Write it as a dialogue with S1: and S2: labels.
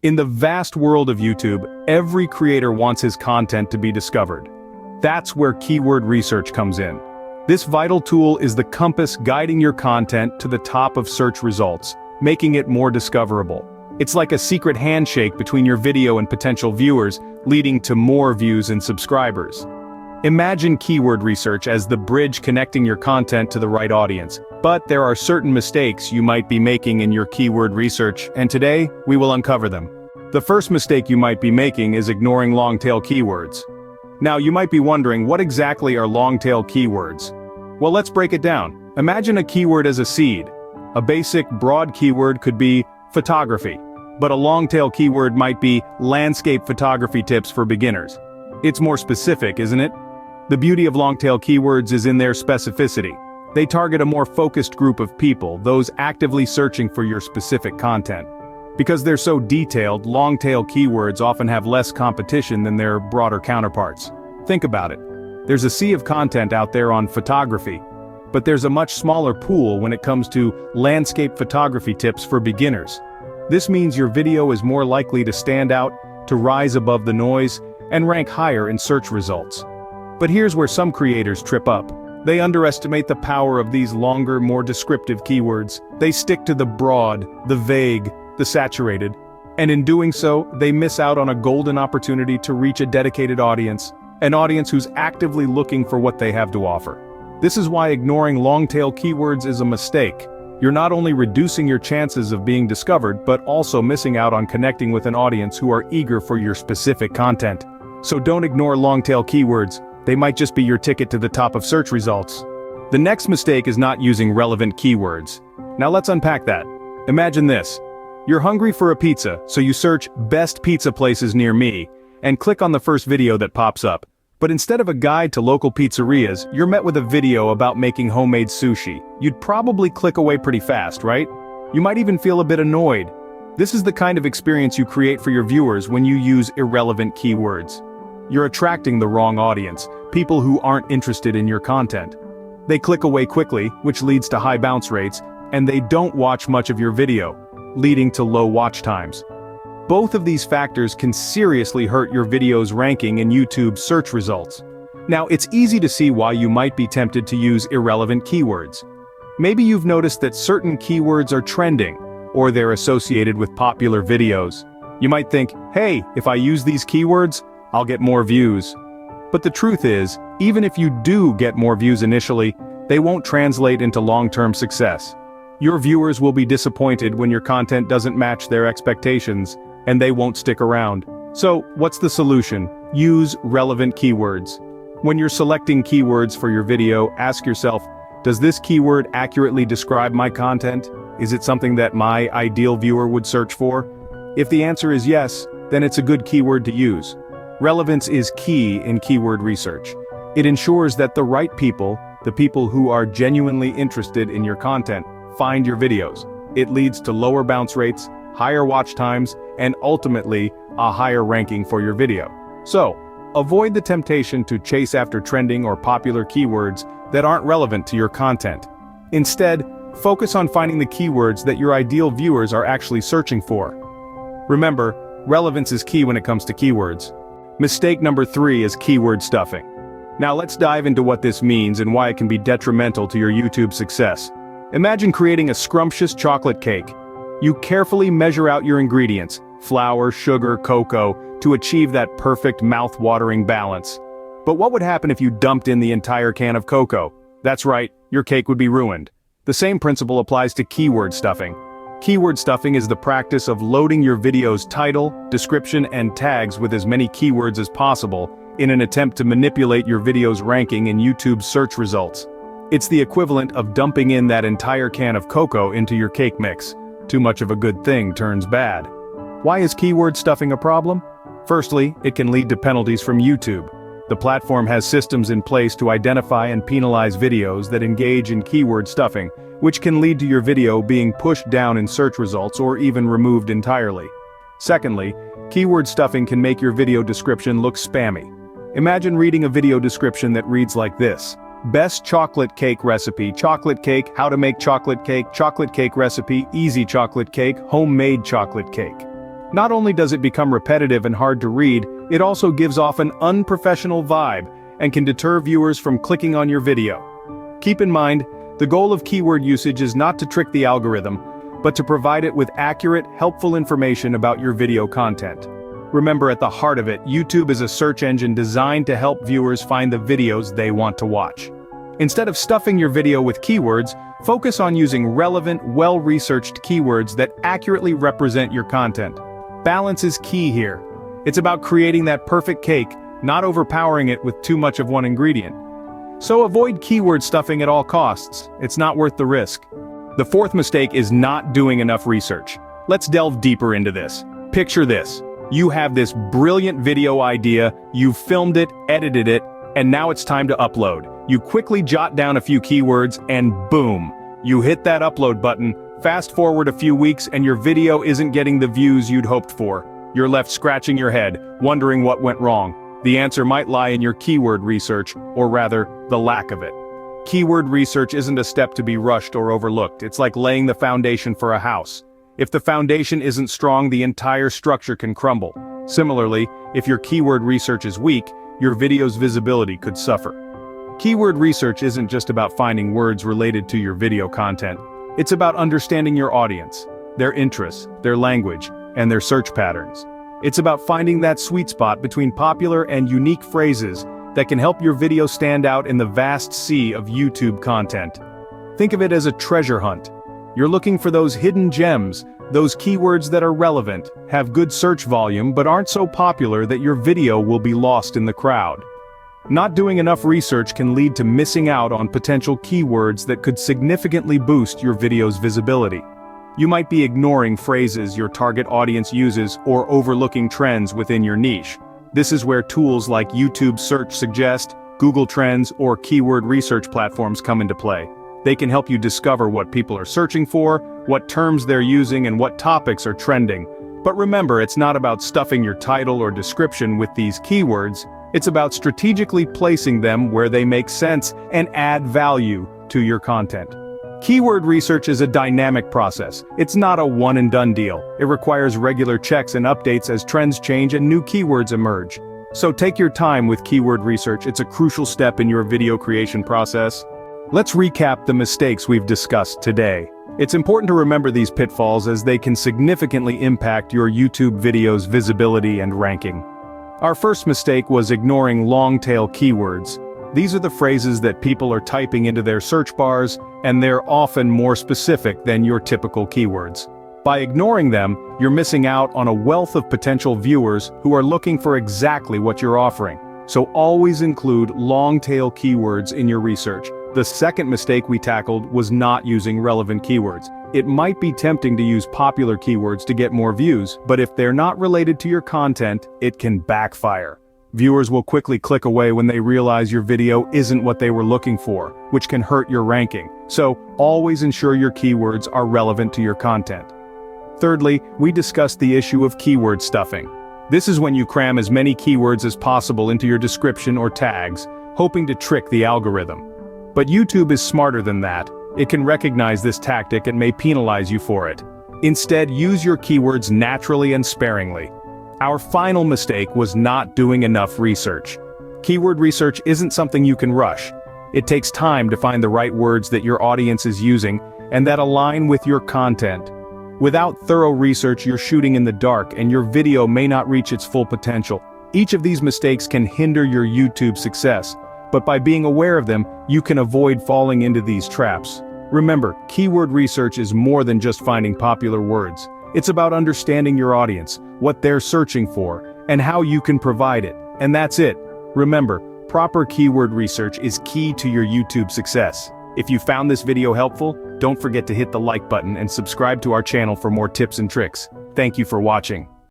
S1: In the vast world of YouTube, every creator wants his content to be discovered. That's where keyword research comes in. This vital tool is the compass guiding your content to the top of search results, making it more discoverable. It's like a secret handshake between your video and potential viewers, leading to more views and subscribers. Imagine keyword research as the bridge connecting your content to the right audience. But there are certain mistakes you might be making in your keyword research, and today, we will uncover them. The first mistake you might be making is ignoring long-tail keywords. Now, you might be wondering, what exactly are long-tail keywords? Well, let's break it down. Imagine a keyword as a seed. A basic, broad keyword could be photography, but a long-tail keyword might be landscape photography tips for beginners. It's more specific, isn't it? The beauty of long-tail keywords is in their specificity. They target a more focused group of people, those actively searching for your specific content. Because they're so detailed, long-tail keywords often have less competition than their broader counterparts. Think about it. There's a sea of content out there on photography, but there's a much smaller pool when it comes to landscape photography tips for beginners. This means your video is more likely to stand out, to rise above the noise, and rank higher in search results. But here's where some creators trip up. They underestimate the power of these longer, more descriptive keywords. They stick to the broad, the vague, the saturated, and in doing so, they miss out on a golden opportunity to reach a dedicated audience, an audience who's actively looking for what they have to offer. This is why ignoring long-tail keywords is a mistake. You're not only reducing your chances of being discovered, but also missing out on connecting with an audience who are eager for your specific content. So don't ignore long-tail keywords. They might just be your ticket to the top of search results. The next mistake is not using relevant keywords. Now let's unpack that. Imagine this. You're hungry for a pizza, so you search best pizza places near me, and click on the first video that pops up. But instead of a guide to local pizzerias, you're met with a video about making homemade sushi. You'd probably click away pretty fast, right? You might even feel a bit annoyed. This is the kind of experience you create for your viewers when you use irrelevant keywords. You're attracting the wrong audience, people who aren't interested in your content. They click away quickly, which leads to high bounce rates, and they don't watch much of your video, leading to low watch times. Both of these factors can seriously hurt your video's ranking in YouTube's search results. Now, it's easy to see why you might be tempted to use irrelevant keywords. Maybe you've noticed that certain keywords are trending, or they're associated with popular videos. You might think, hey, if I use these keywords, I'll get more views. But the truth is, even if you do get more views initially, they won't translate into long-term success. Your viewers will be disappointed when your content doesn't match their expectations, and they won't stick around. So, what's the solution? Use relevant keywords. When you're selecting keywords for your video, ask yourself, does this keyword accurately describe my content? Is it something that my ideal viewer would search for? If the answer is yes, then it's a good keyword to use. Relevance is key in keyword research. It ensures that the right people, the people who are genuinely interested in your content, find your videos. It leads to lower bounce rates, higher watch times, and ultimately, a higher ranking for your video. So, avoid the temptation to chase after trending or popular keywords that aren't relevant to your content. Instead, focus on finding the keywords that your ideal viewers are actually searching for. Remember, relevance is key when it comes to keywords. Mistake number 3 is keyword stuffing. Now let's dive into what this means and why it can be detrimental to your YouTube success. Imagine creating a scrumptious chocolate cake. You carefully measure out your ingredients, flour, sugar, cocoa, to achieve that perfect mouth-watering balance. But what would happen if you dumped in the entire can of cocoa? That's right, your cake would be ruined. The same principle applies to keyword stuffing. Keyword stuffing is the practice of loading your video's title, description, and tags with as many keywords as possible in an attempt to manipulate your video's ranking in YouTube's search results. It's the equivalent of dumping in that entire can of cocoa into your cake mix. Too much of a good thing turns bad. Why is keyword stuffing a problem? Firstly, it can lead to penalties from YouTube. The platform has systems in place to identify and penalize videos that engage in keyword stuffing, which can lead to your video being pushed down in search results or even removed entirely. Secondly, keyword stuffing can make your video description look spammy. Imagine reading a video description that reads like this: best chocolate cake recipe, chocolate cake, how to make chocolate cake recipe, easy chocolate cake, homemade chocolate cake. Not only does it become repetitive and hard to read, it also gives off an unprofessional vibe and can deter viewers from clicking on your video. Keep in mind, the goal of keyword usage is not to trick the algorithm, but to provide it with accurate, helpful information about your video content. Remember, at the heart of it, YouTube is a search engine designed to help viewers find the videos they want to watch. Instead of stuffing your video with keywords, focus on using relevant, well-researched keywords that accurately represent your content. Balance is key here. It's about creating that perfect cake, not overpowering it with too much of one ingredient. So avoid keyword stuffing at all costs. It's not worth the risk. The fourth mistake is not doing enough research. Let's delve deeper into this. Picture this. You have this brilliant video idea, you've filmed it, edited it, and now it's time to upload. You quickly jot down a few keywords and boom, you hit that upload button. Fast forward a few weeks and your video isn't getting the views you'd hoped for. You're left scratching your head, wondering what went wrong. The answer might lie in your keyword research, or rather, the lack of it. Keyword research isn't a step to be rushed or overlooked. It's like laying the foundation for a house. If the foundation isn't strong, the entire structure can crumble. Similarly, if your keyword research is weak, your video's visibility could suffer. Keyword research isn't just about finding words related to your video content. It's about understanding your audience, their interests, their language, and their search patterns. It's about finding that sweet spot between popular and unique phrases that can help your video stand out in the vast sea of YouTube content. Think of it as a treasure hunt. You're looking for those hidden gems, those keywords that are relevant, have good search volume but aren't so popular that your video will be lost in the crowd. Not doing enough research can lead to missing out on potential keywords that could significantly boost your video's visibility. You might be ignoring phrases your target audience uses or overlooking trends within your niche. This is where tools like YouTube Search Suggest, Google Trends, or keyword research platforms come into play. They can help you discover what people are searching for, what terms they're using, and what topics are trending. But remember, it's not about stuffing your title or description with these keywords. It's about strategically placing them where they make sense and add value to your content. Keyword research is a dynamic process. It's not a one-and-done deal. It requires regular checks and updates as trends change and new keywords emerge. So take your time with keyword research. It's a crucial step in your video creation process. Let's recap the mistakes we've discussed today. It's important to remember these pitfalls as they can significantly impact your YouTube video's visibility and ranking. Our first mistake was ignoring long-tail keywords. These are the phrases that people are typing into their search bars, and they're often more specific than your typical keywords. By ignoring them, you're missing out on a wealth of potential viewers who are looking for exactly what you're offering. So always include long-tail keywords in your research. The second mistake we tackled was not using relevant keywords. It might be tempting to use popular keywords to get more views, but if they're not related to your content, it can backfire. Viewers will quickly click away when they realize your video isn't what they were looking for, which can hurt your ranking. So, always ensure your keywords are relevant to your content. Thirdly, we discussed the issue of keyword stuffing. This is when you cram as many keywords as possible into your description or tags, hoping to trick the algorithm. But YouTube is smarter than that. It can recognize this tactic and may penalize you for it. Instead, use your keywords naturally and sparingly. Our final mistake was not doing enough research. Keyword research isn't something you can rush. It takes time to find the right words that your audience is using and that align with your content. Without thorough research, you're shooting in the dark and your video may not reach its full potential. Each of these mistakes can hinder your YouTube success, but by being aware of them, you can avoid falling into these traps. Remember, keyword research is more than just finding popular words. It's about understanding your audience, what they're searching for, and how you can provide it. And that's it. Remember, proper keyword research is key to your YouTube success. If you found this video helpful, don't forget to hit the like button and subscribe to our channel for more tips and tricks. Thank you for watching.